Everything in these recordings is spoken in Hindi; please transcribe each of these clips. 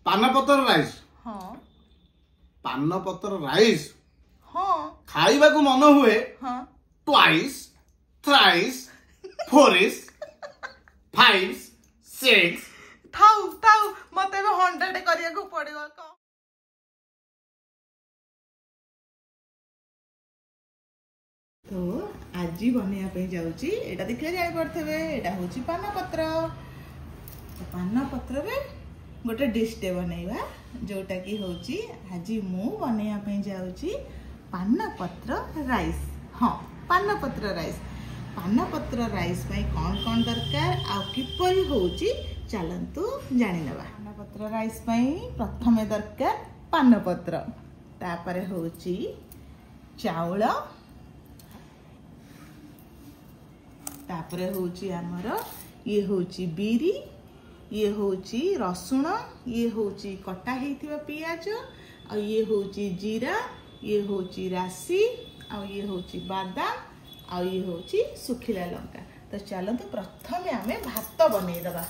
पानपत्र राइस हाँ पानपत्र राइस हाँ खाइबा को मन हुए हाँ ट्वाइस थ्राइस फोरिस फाइव्स सिक्स थाउ थाउ मते 100 करिया को पड़िबा का। तो आज बनैया पे जाउची एटा देखले जाय पड़थबे एटा होची पानपत्र। तो पानपत्र रे गोटे डिश टे बनैबा जोटा की होची आज मु बनैया पे जाउची पानपत्र राइस। हाँ पानपत्र राइस पाई कौन दरकार आ किपरि होची चलंतु जानि नेबा। पानपत्र राइस पाई प्रथमे दरकार पानपत्र तापरे होची चाउल तापरे होची हमर ये होची बीरी ये होची रसुण ये होची कटा हेथिबा पियाज आ ये होची जीरा ये होची राशि आ ये होची बादाम आ ये होची सुखिला लंका। तो चलते प्रथमे आमे भात बनै दबा।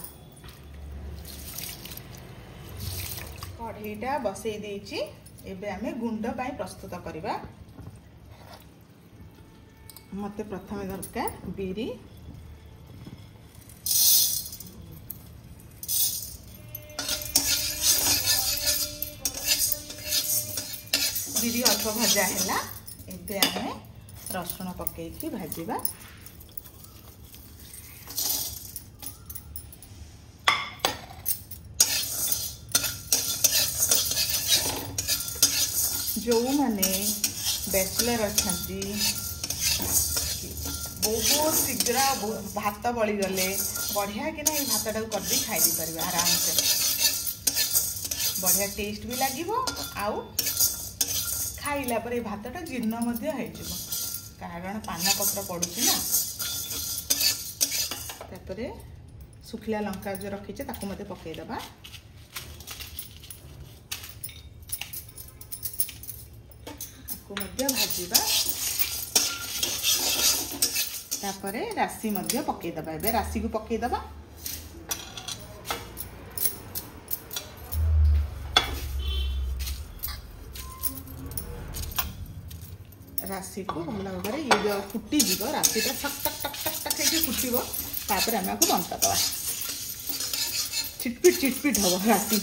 कढ़ईटा बसई देछि एबे आमे गुंड पाई प्रस्तुत करिबा। मते प्रथमे दरकार बीरी बीरी अल्प भजा है एबे आमे रसुण पकईकी भाजिबा। जो माने बैचलर अच्छी बहुत शीघ्र भात बड़ी गले बढ़िया कि ना भात टाक कर खाई पारे आराम से बढ़िया टेस्ट भी लगे आउ खाइला पर भातटा जीर्ण कारण पानपत्र पड़ुची ना। तापरे सुखिला लंका जो रखीचे ताकू मते पकई दबा। ताकू मध्य भाजिबा तापरे राशि मध्य पकई दबा। एबे राशि को पकई दबा। राशि को भल भाव ये जो फुटी जीव राशिटा ठक ठक ठक ठक ठक है फुटब तापर आम आपको बंटा दवा चिटपिट हम राशि।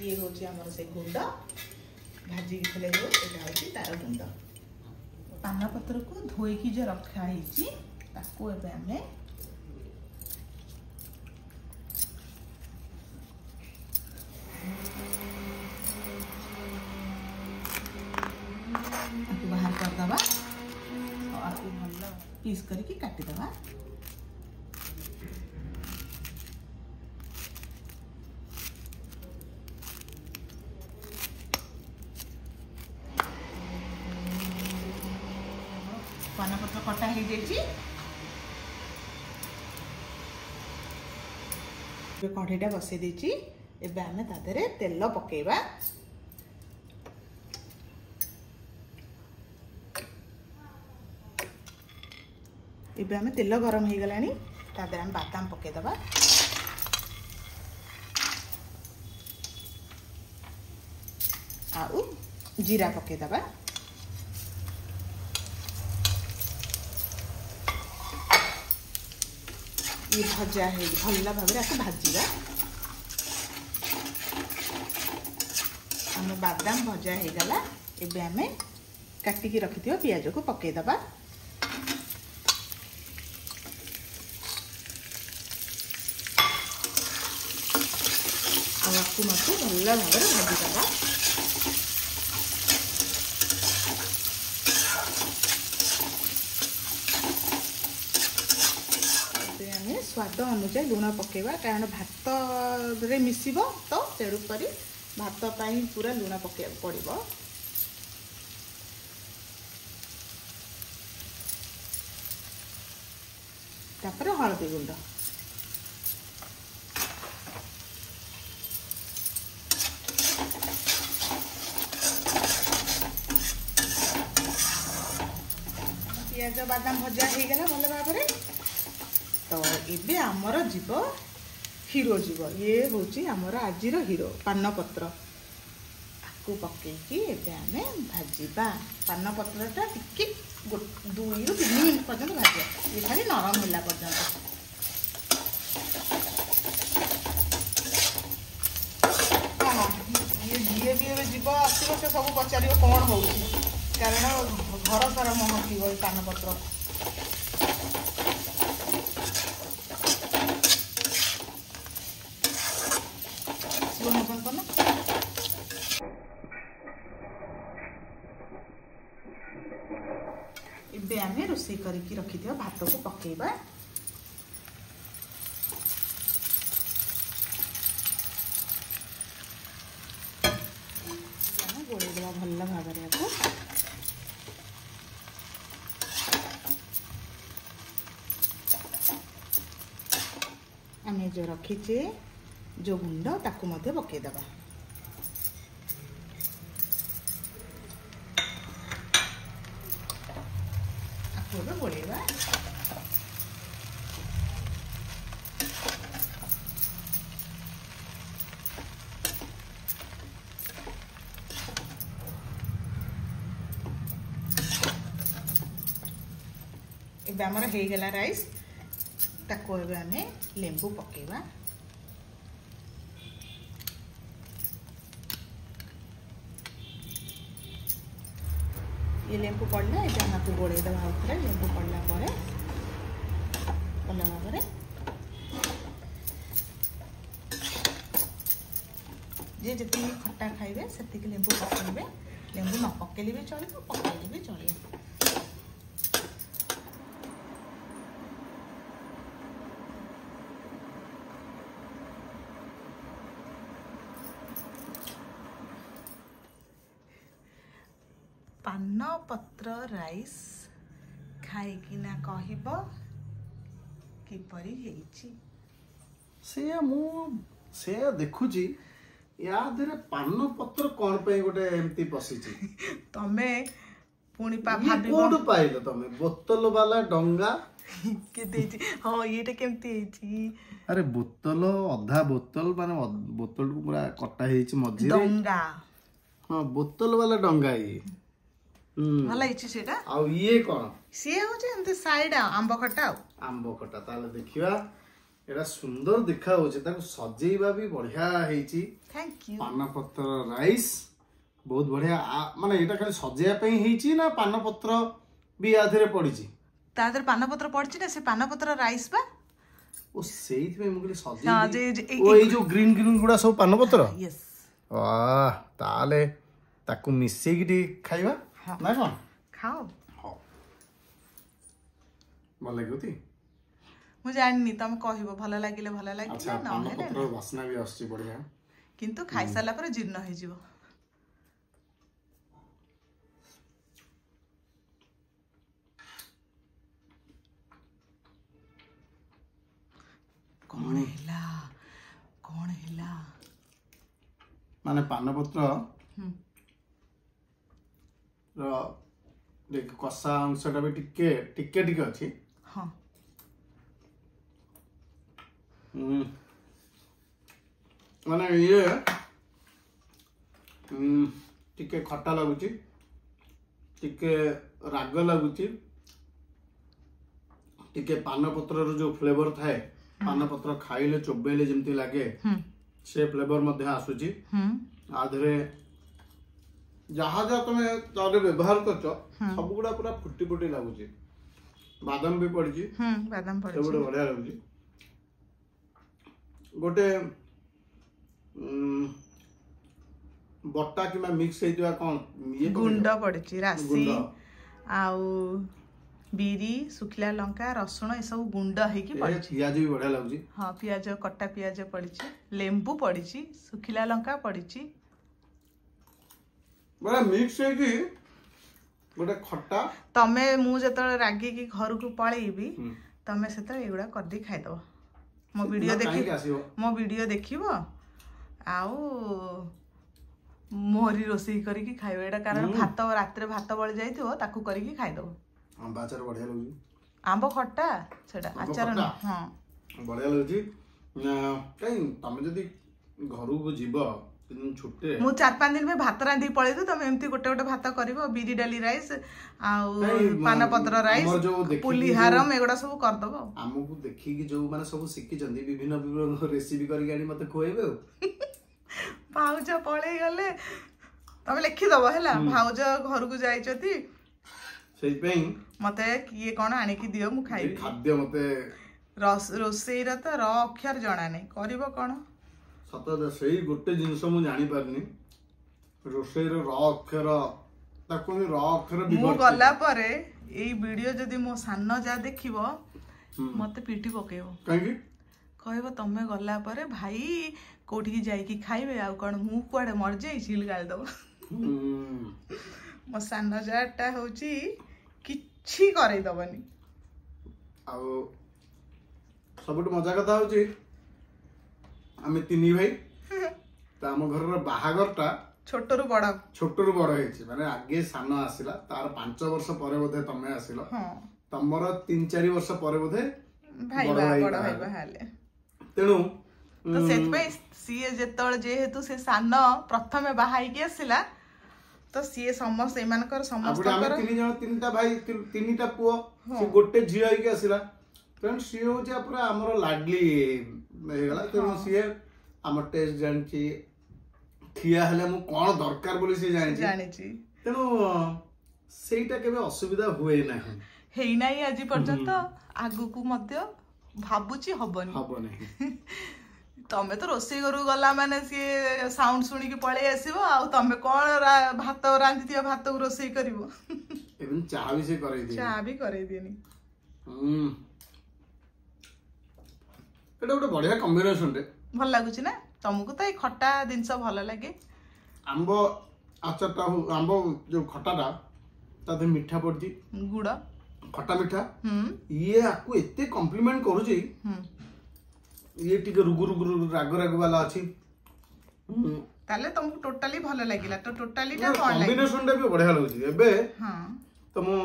ये हूँ आमर से गुंड भाजिक खेले जो यहाँ तार गुंड। पानपत्र को धोईकी जो रखाई ताको एबे आमे बाहर कर दबा और भल पीस करके काटी दबा। पानपत्र कटा हो कढ़ईटा बसई देछि एबे आमे तादेरे तेल पकेबा। एबे आमे तेल गरम हो गलानी तादेरे आमे बादाम पके दबा। आउ जीरा पके दबा। ये भजा है भल भाव भाजा आम बादाम भजा हो गला। एबे आमे काटिकी रखिथिबा पियाज को पके दबा। आपको मत भल भाव भाजी दबा। स्वाद अनुसार लुण पकेबा कारण भात रे मिसिबो तो तेणु करी भात पाई पूरा लुण पके पड़िबो। तापर हळदी गुंड पियाज बादाम भजा हो गला भल भाव में। तो ये आमर जीव हीरो जीव ये हूँ आमर आज हीरो पान पत्र को पकईकि आम भाजवा पान पत्रटा टिके 2 ରୁ 3 मिनट पर्यंत भाजा ये खाली नरम होला पर्यंत। ये जीए भी जीव आसो से सब पचार कौन हो कारण घर सारा महक पान पत्र इबे आम रोषे करके रखी भात को पकेबा गोलेदेवा भल भाव में आम जो रखीचे जो गुंड ताकू मध्य पकेदेवा गोलेबा एबे हमर हे गेला राइस ताको एबे आमे लेंबू पकेबा ये लेंबू पड़ला ये हमको गोड़े दवा ऊपर लेंबू पड़ला परे भल भाव में जे जति खट्टा खाइबे सेतिक लेंबू पकेबे लेंबू न पकेले भी चलिबो पकेले भी चलिबो। पान पत्र राइस खाइकिना कहब किपरि हेछि से देखुची या देरे पान पत्र कोन पे गोटे एमती पसिची तमे पुणी कोड पाइलो तमे बोतल वाला डंगा के देछि हां येटा केमती हेछि अरे बोतल अधा बोतल माने बोतल को पूरा कटा हेछि मझी डंगा हां बोतल वाला डंगा ये भला इछि सेटा आ ये कोन से हो जे एमते साइड आंबो खटा ताले देखिबा एटा सुंदर देखा होचे ताको सजेइबा भी बढ़िया हेछि। थैंक यू पान पत्र राइस बहुत बढ़िया माने एटा खाली सजेया पे हेछि ना पान पत्र भी आधरे पड़िछि तादर पान पत्र पड़छि ना से पान पत्र राइस बा ओ सेइथ में मुगली सजे हां जे ओ ए जो ग्रीन ग्रीन गुडा सब पान पत्र यस वाह ताले ताको मिसे की खाइबा ना कोन खाओ हां भल लागोती मु जाननी तुम कहबो भल लागिले भल लागिले अच्छा पान पत्र वासना भी आछि बढ़िया किंतु खाइ साला पर जीर्ण हो जिवो कौन हैला माने पान पत्र रो देख कसा अंशटा भी टिके अछि हां माने ये टिके खट्टा लगुची टिके राग लगुची टिके पान पत्र रो जो फ्लेवर थाए पान पत्र खाइले चोबेले जेमती लागे से फ्लेवर मध्ये आसुची आधरे जहाँ जहाँ तुम तारे व्यवहार करछो सब गुडा पूरा फुटी फुटी लागुची बादाम भी पड़ची बादाम पड़ची सब गुडा बढ़िया लागुची गोटे बट्टा किमा मिक्स हेतिवा कोन ये गुंड पड़ची रासी आउ बीरी सुखिला लंका रसुण ए सब गुंड हेकी पड़ची पियाज भी बढ़िया लागुची हां पियाज कट्टा पियाज पड़ची लेंबू पड़ची सुखिला लंका पड़ची बड़ा मिक्स है कि गोटे खट्टा तमे मु जत रागी की घर को पळेबी तमे सेत एगुडा कर दी खाइ दो मो वीडियो देखिबो आउ मोहरी रोसई करिकी खाइबो एटा कारण भात रात रे भात बळ जाइथिबो ताकू करिकी खाइ दो आंब आचार बढ़िया लगुच आंब खट्टा सेटा आचार हां बढ़िया लगुच कहीं तमे जदी घर को जीव छुट्टे मु 4-5 दिन में भात रांधी पळे दु तमे एमती गोटे गोटे भात करबो बिरी डाली राइस आउ पाना पत्र राइस पुली हारम एगुडा सब कर दबो हमहु देखि कि जो माने सब सिखि जंदी विभिन्न विभिन्न रेसिपी करी गाडी मते खोएबे भाउज पळे गले तमे लिखि दबो हैला भाउज घर को जाई छथि सेई पेई मते किए कोन आनी कि दियो मु खाइबी खाद्य मते रोसेई र त र अक्षर जणा नै करबो कोन सत सही गोटे जिनस मु जानी पारनी रोसेई रो अक्षर ताको रो अक्षर मु गला परे एई वीडियो जदी मो सानो जा देखिबो मते पीटी पकेबो काहे कहबो तमे गला परे भाई कोठी जाई कि खाइबे आ कोन मु कुआडे मर जाई सिल गाल दबो मो सानो जाटा होची किछि करै दबनी आ सबट मजा कथा होची आमे तिनी भाई त हम घर रो बाहागरटा छोटरू बड़ हेछि माने आगे सानो आसिला तार 5 वर्ष परे बोधे तमे आसिलो तमरो 3-4 वर्ष परे बोधे भाई बड़ भाई बहाले तेनु तो सेत पे सीए जेतळ जे हेतु से सानो प्रथमे बाहाई के आसिला तो सीए समस्त एमानकर समस्त कर तीन जण तीनटा भाई तीनटा पुओ से गोटे झियो आइ के आसिला तेनु सीए हो जे पूरा हमरो लाडली हेगला तेनु सीए हमर टेस्ट जानची ठिया हले मु कोन दरकार बोली से जानि तेनु सेटा केबे असुविधा हुए नाही हेई नाही आजि पर्यंत आगु को मध्य भाबुची हबनी तमे तो रोसे करू गला माने सी साउंड सुनी के पळे आसीबो आ तमे कोन भात रांधी दिया भात को रोसे करिवो एबन चाह भी से करे दिनी एटा गोटे बढ़िया कॉम्बिनेशन रे भल लागुची ना तुमको तो ये खट्टा जिनस भल लगे आंब आचारटा आंब जो खट्टाटा ताते मीठा पड़ती गुड़ खट्टा मीठा ये आपको एते कॉम्प्लीमेंट करूची ये टिके रुगु रुगु राग राग वाला अछि ताले तुमको टोटली भल लागिला तो टोटली टा कोन लागी कॉम्बिनेशन टा भी बढ़िया लागुची एबे हां तो मु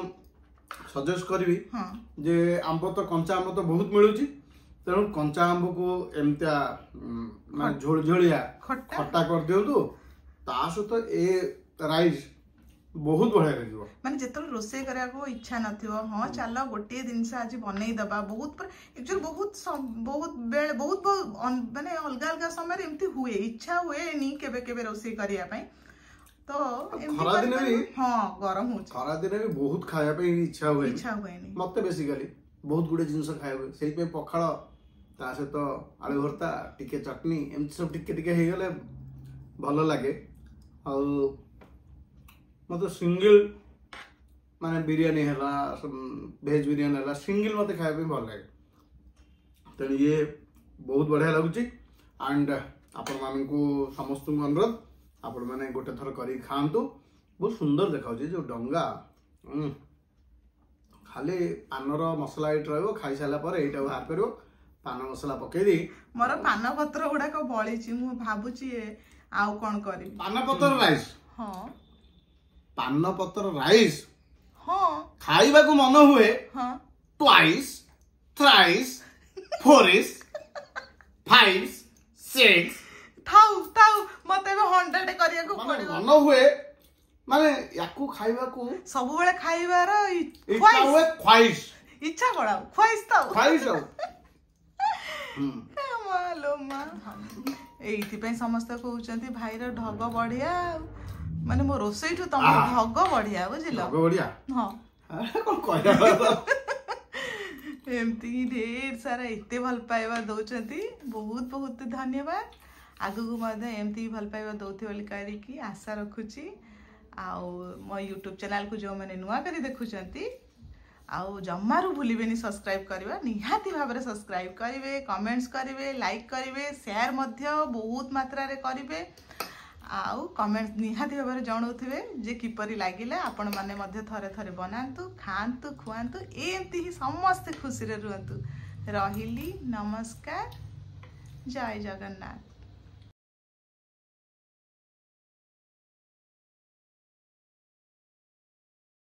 सजेस्ट करबी जे आंब तो कंचा आंब तो बहुत मिलुची तेणु कंचा आंब को एमतिया माने झोलझोलिया खट्टा कर दियो तो ता सहित ए राइस बहुत बढ़िया लागिवो माने जेतल रोसे करिया को इच्छा नथिवो हां चलो गोटे जिंस आज बनै दबा बहुत पर एक्चुअली बहुत बेल बहुत माने अलगा अलगा समय एमती हुए इच्छा हुए नी केबे केबे रोसे करिया पई तो खरा दिन भी हां गरम हो खरा दिन भी बहुत खाया पे इच्छा हुए नी मते बेसिकली बहुत गुडे जिंस खाया हुए सेई पे पखाळ ता सहित आलू भर्ता टिके चटनी एमती सब टिके टिके हे गले भलो लागे आ मते सिंगल माने बिरयानी हला वेज बिरयानी हला सिंगल मते खाया पे भल लागे तने ये बहुत बढ़िया लागुची एंड आपण मानन को समस्त अनुरोध आपण माने गोटे थर करी खांतु बहुत सुंदर देखाउची जो डंगा खाली पानर मसला इट रहबो खाई साला पर एटा बाहर करिवो पान मसला पके दी मोर पान पत्र गुडा को बळीची मु भाबुची आउ कोन करी पान पत्र राइस हां पान पत्र राइस हां खाइबा को मन हुए हां ट्वाइस थ्राइस फोरिस फाइव्स सिक्स थाउ मते 100 करिया को पड़िबो मन हुए माने याकू खाइबा को सब बेले खाइबार इच्छा हुए ख्वाइश इच्छा बड़ाओ ख्वाइश मालो मा एइथि पे समस्त कहउचंती भाई रो ढग बढ़िया माने मो रोसई ठु तम ढग बढ़िया बुझिलो ढग बढ़िया हां कोन कहया एमती ढेर सारा एते भल पाइबा दउचंती बहुत बहुत धन्यवाद आगु को मधे एमती भल पाइबा दउथि बोली करी की आशा रखुची आउ मो यूट्यूब चैनल को जो मैंने नुआ करी देखुचंती आउ जम्मारू भूलिबेनी सब्सक्राइब करबा निहाती भाबरे सब्सक्राइब करिवे कमेंट्स करिवे लाइक करिवे शेयर मध्य बहुत मात्रा रे करिवे आउ कमेंट्स निहाती भाबरे जणाउथिबे जे किपरि लागिला आपण माने मध्य थरे थरे बनांतु खांतु खुआंतु एमती ही समस्त खुशी रे रहंतु रहिली नमस्कार जय जगन्नाथ।